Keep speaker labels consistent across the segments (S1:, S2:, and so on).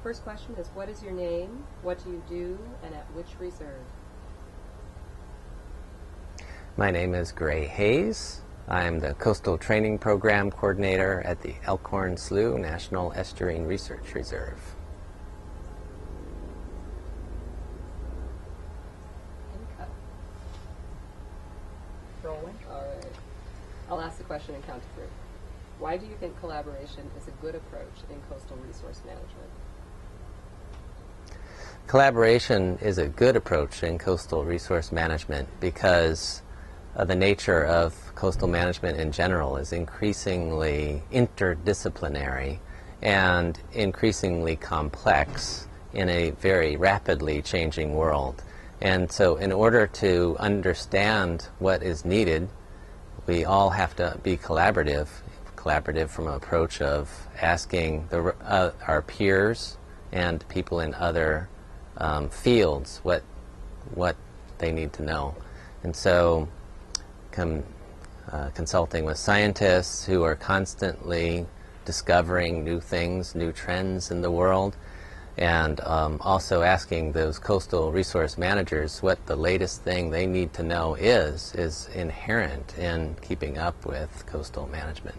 S1: first question is, what is your name, what do you do, and at which reserve?
S2: My name is Gray Hayes. I'm the Coastal Training Program Coordinator at the Elkhorn Slough National Estuarine Research Reserve.
S1: And cut.
S3: Rolling.
S1: All right. I'll ask the question and count to 3. Why do you think collaboration is a good approach in coastal resource management?
S2: Collaboration is a good approach in coastal resource management because the nature of coastal management in general is increasingly interdisciplinary and increasingly complex in a very rapidly changing world. And so in order to understand what is needed, we all have to be collaborative from an approach of asking our peers and people in other fields what they need to know. And so consulting with scientists who are constantly discovering new things, new trends in the world, and also asking those coastal resource managers what the latest thing they need to know is inherent in keeping up with coastal management.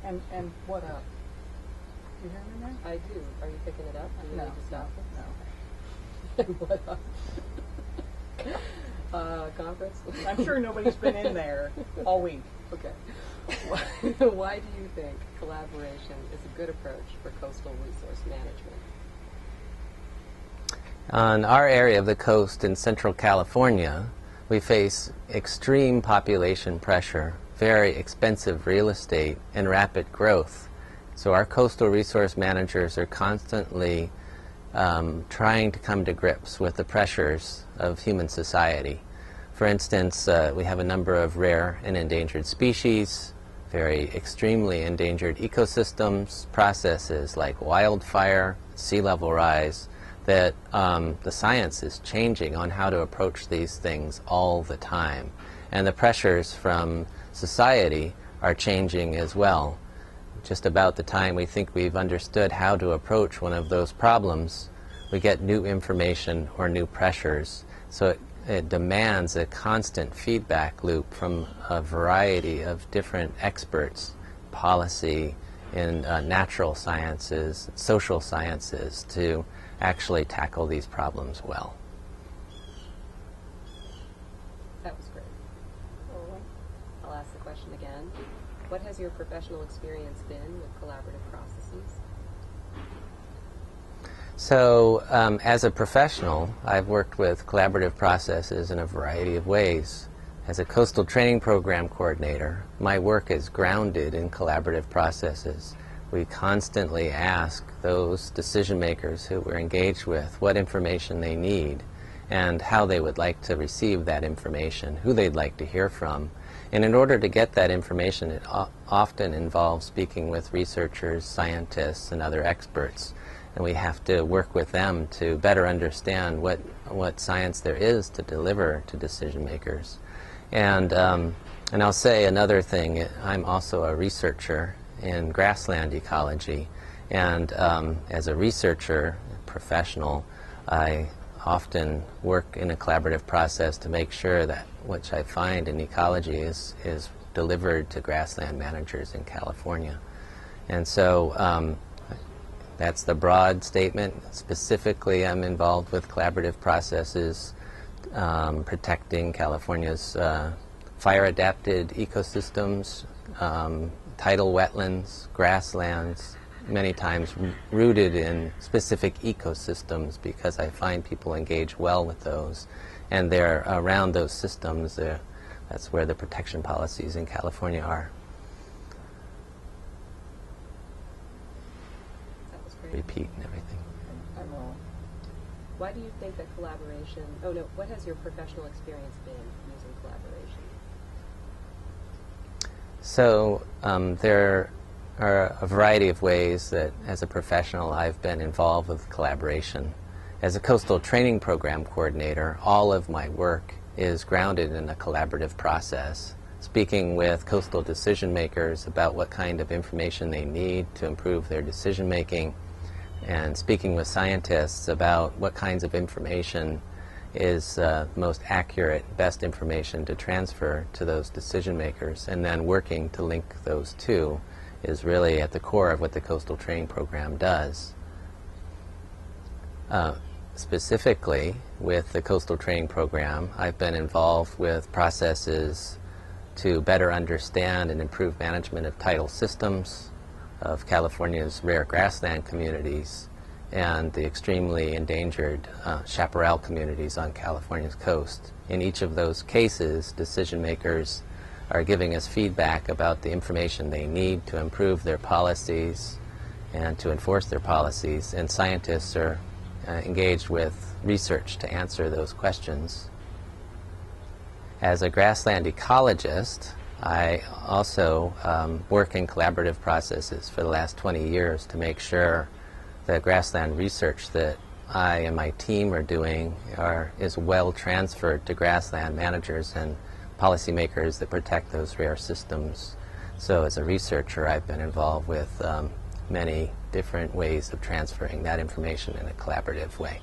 S3: And what up? Do you hear me now?
S1: I do. Are you picking it up? Do you
S3: No,
S1: need to stop
S3: no.
S1: it? What up? Conference?
S3: I'm sure nobody's been in there all week.
S1: Okay. Why do you think collaboration is a good approach for coastal resource management?
S2: On our area of the coast in Central California, we face extreme population pressure, very expensive real estate, and rapid growth. So our coastal resource managers are constantly trying to come to grips with the pressures of human society. For instance, we have a number of rare and endangered species, very extremely endangered ecosystems, processes like wildfire, sea level rise, that the science is changing on how to approach these things all the time. And the pressures from society are changing as well. Just about the time we think we've understood how to approach one of those problems, we get new information or new pressures. So it demands a constant feedback loop from a variety of different experts, policy, in natural sciences, social sciences, to actually tackle these problems well.
S1: That was great. I'll ask the question again. What has your professional experience been with collaborative processes?
S2: So, as a professional, I've worked with collaborative processes in a variety of ways. As a coastal training program coordinator, my work is grounded in collaborative processes. We constantly ask those decision makers who we're engaged with what information they need and how they would like to receive that information, who they'd like to hear from. And in order to get that information, it often involves speaking with researchers, scientists, and other experts. And we have to work with them to better understand what science there is to deliver to decision makers. And I'll say another thing, I'm also a researcher in grassland ecology. And as a researcher, professional, I often work in a collaborative process to make sure that what I find in ecology is delivered to grassland managers in California. And so that's the broad statement. Specifically, I'm involved with collaborative processes, protecting California's fire-adapted ecosystems, tidal wetlands, grasslands, many times rooted in specific ecosystems because I find people engage well with those. And they're around those systems, that's where the protection policies in California are.
S1: That was great.
S2: Repeat and everything.
S1: Why do you think that collaboration, what has your professional experience been using collaboration?
S2: So there are a variety of ways that as a professional I've been involved with collaboration. As a coastal training program coordinator, all of my work is grounded in a collaborative process. speaking with coastal decision makers about what kind of information they need to improve their decision making, and speaking with scientists about what kinds of information is most accurate, best information to transfer to those decision makers, and then working to link those two is really at the core of what the Coastal Training Program does. Specifically, with the Coastal Training Program, I've been involved with processes to better understand and improve management of tidal systems of California's rare grassland communities and the extremely endangered chaparral communities on California's coast. In each of those cases, decision makers are giving us feedback about the information they need to improve their policies and to enforce their policies, and scientists are engaged with research to answer those questions. As a grassland ecologist, I also work in collaborative processes for the last 20 years to make sure the grassland research that I and my team are doing is well transferred to grassland managers and policymakers that protect those rare systems. So as a researcher, I've been involved with many different ways of transferring that information in a collaborative way.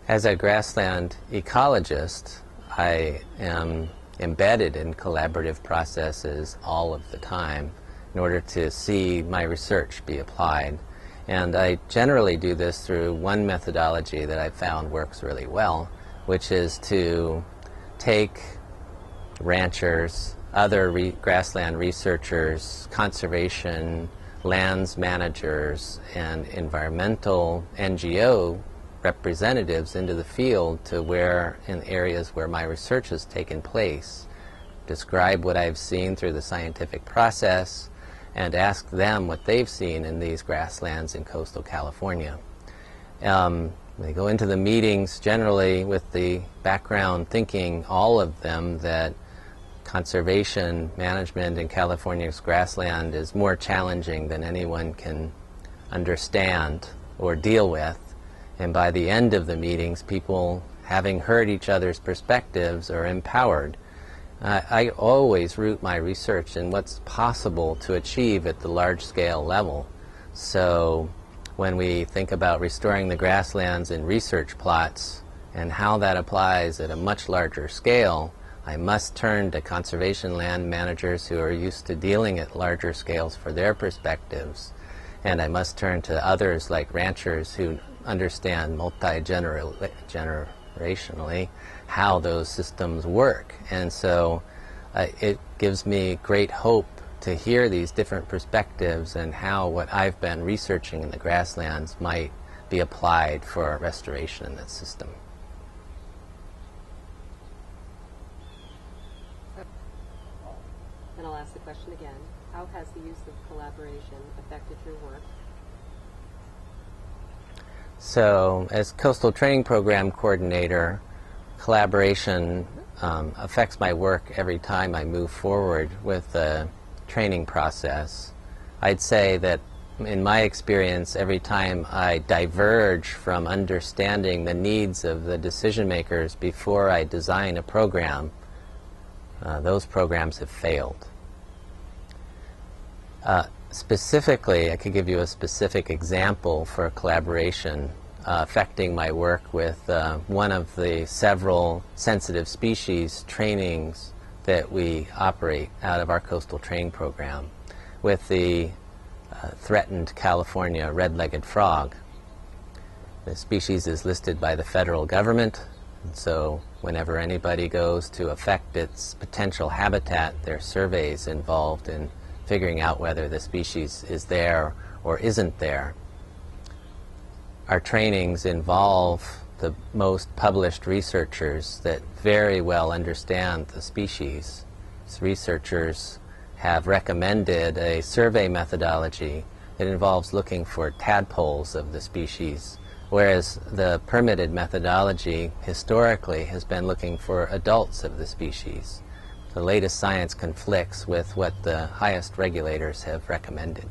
S2: As a grassland ecologist, I am embedded in collaborative processes all of the time in order to see my research be applied. And I generally do this through one methodology that I've found works really well, which is to take ranchers, other grassland researchers, conservation, lands managers, and environmental NGO representatives into the field to where, in areas where my research has taken place, describe what I've seen through the scientific process, and ask them what they've seen in these grasslands in coastal California. They go into the meetings generally with the background thinking, all of them, that conservation management in California's grassland is more challenging than anyone can understand or deal with. And by the end of the meetings, people, having heard each other's perspectives, are empowered. I always root my research in what's possible to achieve at the large-scale level. So when we think about restoring the grasslands in research plots and how that applies at a much larger scale, I must turn to conservation land managers who are used to dealing at larger scales for their perspectives. And I must turn to others like ranchers who understand multi-generationally how those systems work. And so it gives me great hope to hear these different perspectives and how what I've been researching in the grasslands might be applied for restoration in that system.
S1: And I'll ask the question again. How has the use of collaboration affected your work?
S2: So, as Coastal Training Program Coordinator, collaboration affects my work every time I move forward with the training process. I'd say that in my experience, every time I diverge from understanding the needs of the decision makers before I design a program, those programs have failed. Specifically, I could give you a specific example for collaboration affecting my work with one of the several sensitive species trainings that we operate out of our Coastal Training Program with the threatened California red-legged frog. The species is listed by the federal government, and so whenever anybody goes to affect its potential habitat, there are surveys involved in figuring out whether the species is there or isn't there. Our trainings involve the most published researchers that very well understand the species. These researchers have recommended a survey methodology that involves looking for tadpoles of the species, whereas the permitted methodology historically has been looking for adults of the species. The latest science conflicts with what the highest regulators have recommended.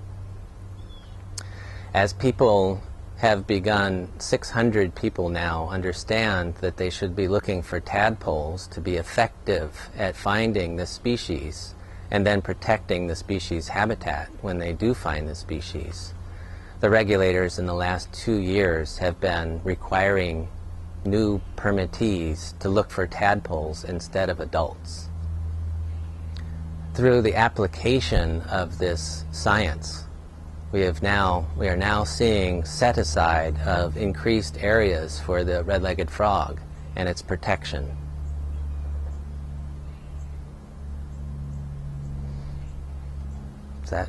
S2: As people have begun, 600 people now understand that they should be looking for tadpoles to be effective at finding the species and then protecting the species habitat when they do find the species. The regulators in the last 2 years have been requiring new permittees to look for tadpoles instead of adults. Through the application of this science, we are now seeing set aside of increased areas for the red-legged frog and its protection. Is that?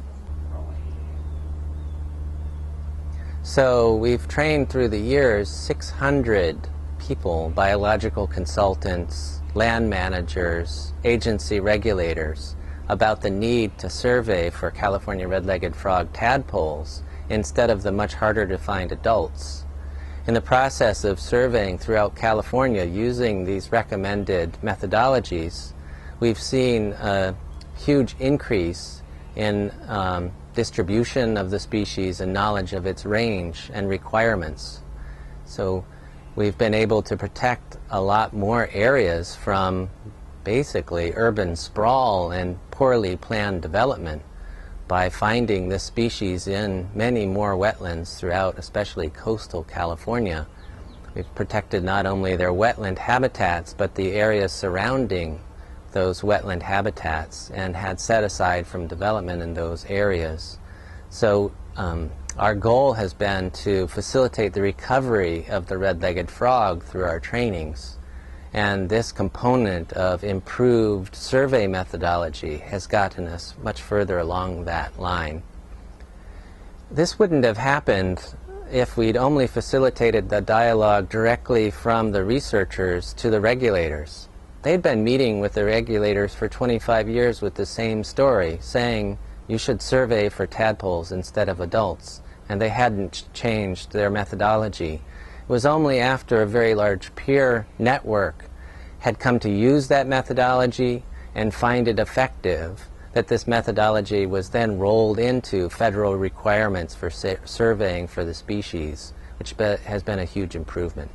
S2: So we've trained through the years 600 people, biological consultants, land managers, agency regulators, about the need to survey for California red-legged frog tadpoles instead of the much harder to find adults. In the process of surveying throughout California using these recommended methodologies, we've seen a huge increase in distribution of the species and knowledge of its range and requirements. So we've been able to protect a lot more areas from basically urban sprawl and poorly planned development by finding this species in many more wetlands throughout, especially coastal California. We've protected not only their wetland habitats, but the areas surrounding those wetland habitats and had set aside from development in those areas. So our goal has been to facilitate the recovery of the red-legged frog through our trainings. And this component of improved survey methodology has gotten us much further along that line. This wouldn't have happened if we'd only facilitated the dialogue directly from the researchers to the regulators. They'd been meeting with the regulators for 25 years with the same story, saying you should survey for tadpoles instead of adults, and they hadn't changed their methodology. It was only after a very large peer network had come to use that methodology and find it effective that this methodology was then rolled into federal requirements for surveying for the species, which has been a huge improvement.